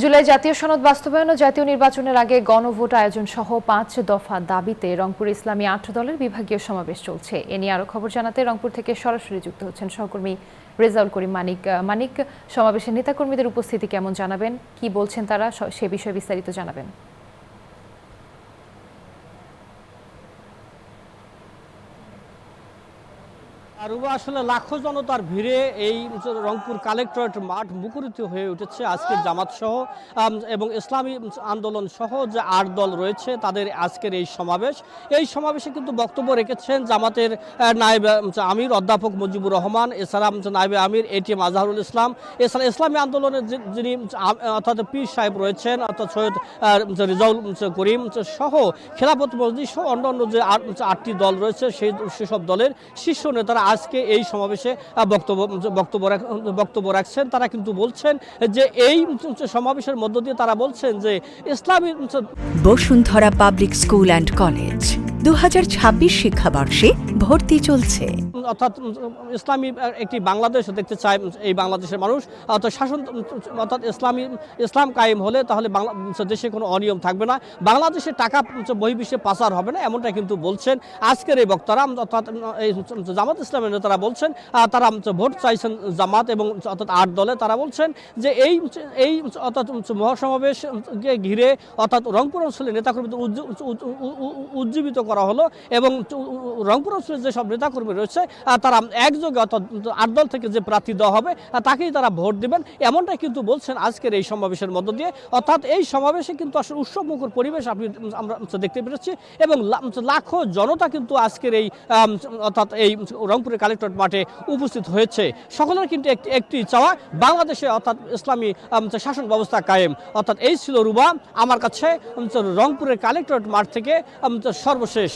জুলাই জাতীয় সনদ বাস্তবায়ন ও জাতীয় নির্বাচনের আগে গণভোট আয়োজন সহ ৫ দফা দাবিতে রংপুর ইসলামী ৮ দলের বিভাগীয় সমাবেশ চলছে। এ নিয়ে আরো খবর জানাতে রংপুর থেকে সরাসরি যুক্ত হচ্ছেন সহকর্মী রেজাউল করিম মানিক। সমাবেশের নেতাকর্মীদের উপস্থিতি কেমন জানাবেন, কি বলছেন তারা, সে বিষয়ে বিস্তারিত জানাবেন। আরুবা আসলে লাখো জনতার ভিড়ে এই রংপুর কালেক্টরেট মাঠ মুখরিত হয়ে উঠেছে আজকের জামাত সহ এবং ইসলামী আন্দোলন সহ যে ৮ দল রয়েছে তাদের আজকের এই সমাবেশে কিন্তু বক্তব্য রেখেছেন জামাতের নায়েব আমির অধ্যাপক মুজিবুর রহমান, এছাড়া নায়েবে আমির এটিএম আজহারুল ইসলাম, এছাড়া ইসলামী আন্দোলনের যিনি অর্থাৎ পীর সাহেব রয়েছেন অর্থাৎ সৈয়দ রেজাউল করিম সহ খেলাফত মজলিস সহ অন্যান্য যে ৮টি দল রয়েছে সেসব দলের শীর্ষ নেতারা আজকে এই সমাবেশে বক্তব্য রাখছেন। তারা কিন্তু বলছেন যে এই সমাবেশের মধ্য দিয়ে তারা বলছেন যে ইসলামী Bashundhara public school and college 2026 শিক্ষাবর্ষে ভর্তি চলছে। অর্থাৎ ইসলামী একটি বাংলাদেশ দেখতে চায় এই বাংলাদেশের মানুষ, অর্থাৎ শাসন অর্থাৎ ইসলাম কায়েম হলে তাহলে দেশে কোনো অনিয়ম থাকবে না, বাংলাদেশের টাকা বহির্বিশ্বে পাচার হবে না, এমনটা কিন্তু বলছেন আজকের এই বক্তারা। অর্থাৎ এই জামাত ইসলামের নেতারা বলছেন তারা ভোট চাইছেন জামাত এবং অর্থাৎ ৮ দলে। তারা বলছেন যে এই অর্থাৎ মহাসমাবেশকে ঘিরে অর্থাৎ রংপুর অঞ্চলের নেতাকর্মীদের উজ্জীবিত করা হলো এবং রংপুর অঞ্চলের যেসব নেতাকর্মী রয়েছে তারা একযোগে অর্থাৎ ৮ দল থেকে যে প্রার্থী দেওয়া হবে তাকেই তারা ভোট দেবেন, এমনটাই কিন্তু বলছেন আজকের এই সমাবেশের মধ্য দিয়ে। অর্থাৎ এই সমাবেশে কিন্তু আসলে উৎসবমুখর পরিবেশ আমরা দেখতে পেরেছি এবং লাখো জনতা কিন্তু আজকের এই অর্থাৎ এই রংপুরের কালেক্টরেট মাঠে উপস্থিত হয়েছে। সকলের কিন্তু একটি চাওয়া, বাংলাদেশে অর্থাৎ ইসলামী শাসন ব্যবস্থা কায়েম। অর্থাৎ এই ছিল রুবা আমার কাছে রংপুরের কালেক্টরেট মাঠ থেকে সর্বশেষ।